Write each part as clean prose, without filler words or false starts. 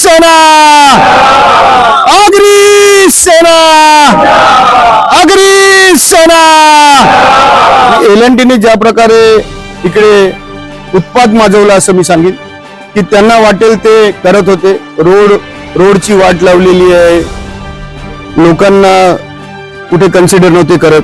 सेना, आगरी सेना, आगरी सेना। एलएनटीने ज्या प्रकारे इकडे उत्पाद माजवला असं मी सांगेन की त्यांना वाटेल ते करत होते। रोडची वाट लावलेली आहे, लोकांना कुठे कन्सिडर नव्हते करत।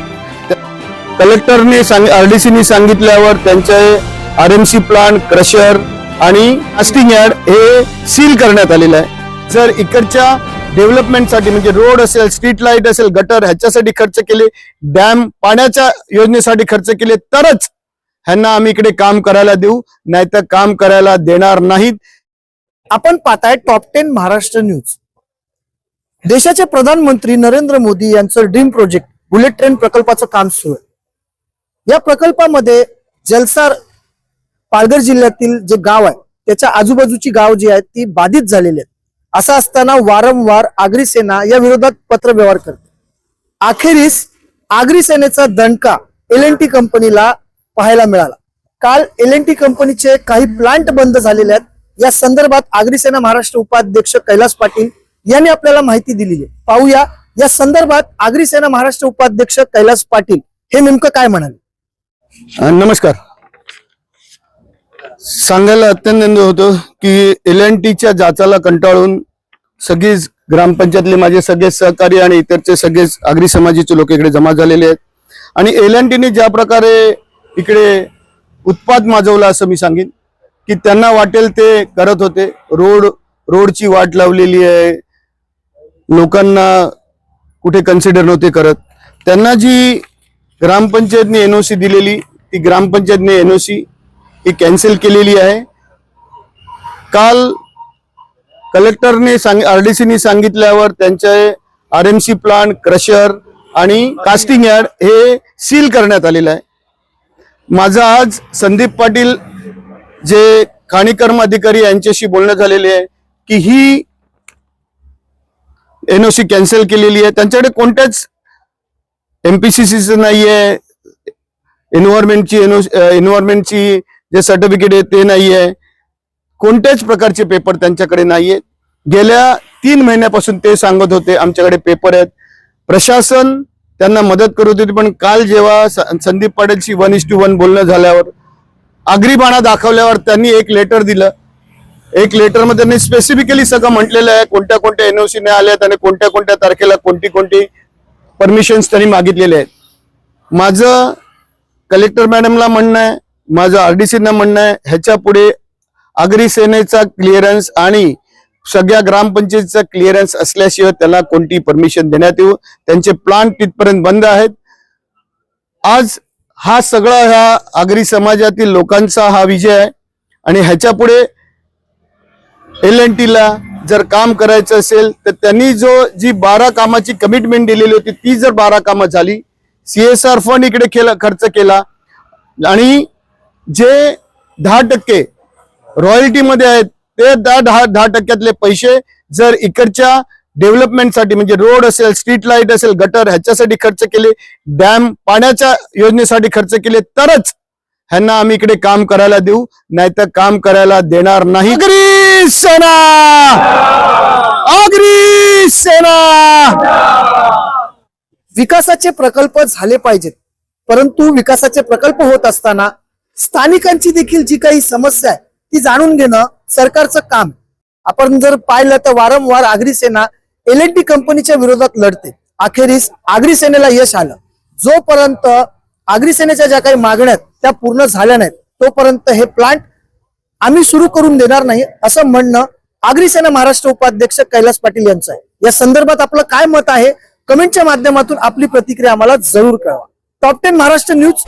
कलेक्टरने आरडीसीने सांगितल्यावर त्यांचे आरएमसी प्लांट, क्रशर आणि कास्टिंग यार्ड हे सील करण्यात आलेलं आहे। जर इकडच्या डेव्हलपमेंटसाठी म्हणजे रोड असेल, स्ट्रीट लाईट असेल, गटर ह्याच्यासाठी खर्च केले, डॅम पाण्याच्या योजनेसाठी खर्च केले तरच ह्यांना आम्ही इकडे काम करायला देऊ, नाहीतर काम करायला देणार नाहीत। आपण पाहताय टॉप 10 महाराष्ट्र न्यूज। देशाचे प्रधानमंत्री नरेंद्र मोदी यांचं ड्रीम प्रोजेक्ट बुलेट ट्रेन प्रकल्पाचं काम सुरू आहे। या प्रकल्पामध्ये जलसार पालघर जिल्ह्यातील जे गाव आहे त्याच्या आजूबाजूची गाव जी आहेत ती बाधित झालेली आहेत। असं असताना वारंवार आगरी सेना या विरोधात पत्रव्यवहार करते। अखेरीस आगरी सेनेचा दणका एलएनटी कंपनीला पाहायला मिळाला। काल एलएनटी कंपनीचे काही प्लांट बंद झालेले आहेत। या संदर्भात आगरी सेना महाराष्ट्र उपाध्यक्ष कैलास पाटील यांनी आपल्याला माहिती दिलेली आहे। पाहूया या संदर्भात आगरी सेना महाराष्ट्र उपाध्यक्ष कैलास पाटील हे नेमकं काय म्हणाले। नमस्कार। सांगायला अत्यंत आनंद होतो की एलएनटीच्या जाचाला कंटाळून सगळे ग्रामपंचायतले माझे सगळे सहकारी आणि इतरचे सगळे आगरी समाजाचे लोक इकडे जमा झालेले आहेत आणि एलएनटीने ज्या प्रकारे इकडे उत्पाद माजवला असं मी सांगेन की त्यांना वाटेल ते करत होते। रोडची वाट लावलेली आहे, लोकांना कुठे कन्सिडर नव्हते करत। त्यांना जी ग्रामपंचायतने एनओसी दिलेली ती ग्रामपंचायतने एनओसी ही कॅन्सल केलेली आहे। काल कलेक्टरने आरडीसीने सांगितल्यावर त्यांचे आरएमसी प्लांट, क्रशर आणि कास्टिंग यार्ड हे सील करण्यात आलेलं आहे। माझा आज संदीप पाटील जे खाणीकर्म अधिकारी यांच्याशी बोलणं झालेले आहे की ही एनओसी कॅन्सल केलेली आहे। त्यांच्याकडे कोणत्याच एमपीसीसी नाहीये, एन्व्हायरमेंटची जे सर्टिफिकेट आहे ते नाहीये, कोणत्याच प्रकारचे पेपर त्यांच्याकडे नाहीये। गेल्या 3 महिन्यापासून ते सांगत होते आमच्याकडे पेपर आहेत, प्रशासन त्यांना मदत करत होती। पण काल जेव्हा संदीप पाटीलशी 1:1 बोलणं झाल्यावर आगरी बाणा दाखवल्यावर त्यांनी एक लेटर दिलं। एक लेटर मध्ये त्यांनी स्पेसिफिकली सगळं म्हटलेलं आहे कोणत्या कोणत्या एनओसी नाही आल्यात आणि कोणत्या कोणत्या तारखेला कोणती परमिशन्स त्यांनी मागितलेले आहेत। माझं कलेक्टर मॅडमला म्हणणं आहे, माझं आरडीसीना म्हणणं आहे, ह्याच्या पुढे आगरी सेनेचा क्लिअरन्स आणि सगळ्या ग्रामपंचायतीचा क्लिअरन्स असल्याशिवाय त्याला कोणती परमिशन देण्यात येऊ। त्यांचे प्लांट तिथपर्यंत बंद आहेत। आज हा सगळा ह्या आगरी समाजातील लोकांचा हा विजय आहे आणि ह्याच्या पुढे एलएनटीला जर काम करायचं असेल तर त्यांनी जी 12 कामाची कमिटमेंट दिलेली होती ती जर 12 कामं झाली, सीएसआर फंड इकडे खर्च केला आणि जे 10% रॉयल्टी मध्ये आहेत ते 10% पैसे जर इकडच्या डेव्हलपमेंटसाठी म्हणजे रोड असेल, स्ट्रीट लाईट असेल, गटर ह्याच्यासाठी खर्च केले, डॅम पाण्याच्या योजनेसाठी खर्च केले तरच ह्यांना आम्ही इकडे काम करायला देऊ, नाहीतर काम करायला देणार नाही। आगरी सेना, आगरी सेना। विकासाचे प्रकल्प झाले पाहिजेत, परंतु विकासाचे प्रकल्प होत असताना स्थानिकांची देखील जी काही समस्या आहे ती जाणून घेणं सरकारचं काम। आपण जर पाहिलं तर वारंवार आगरी सेना एलएनटी कंपनीच्या विरोधात लढते। अखेरीस आगरी सेनेला यश आलं। जोपर्यंत आगरी सेनेच्या ज्या काही मागण्या त्या पूर्ण झाल्या नाहीत तोपर्यंत हे प्लांट आम्ही सुरू करून देणार नाही असं म्हणणं आगरी सेना महाराष्ट्र उपाध्यक्ष कैलास पाटील यांचं आहे। या संदर्भात आपलं काय मत आहे कमेंटच्या माध्यमातून आपली प्रतिक्रिया आम्हाला जरूर कळवा। Top 10 Maharashtra news.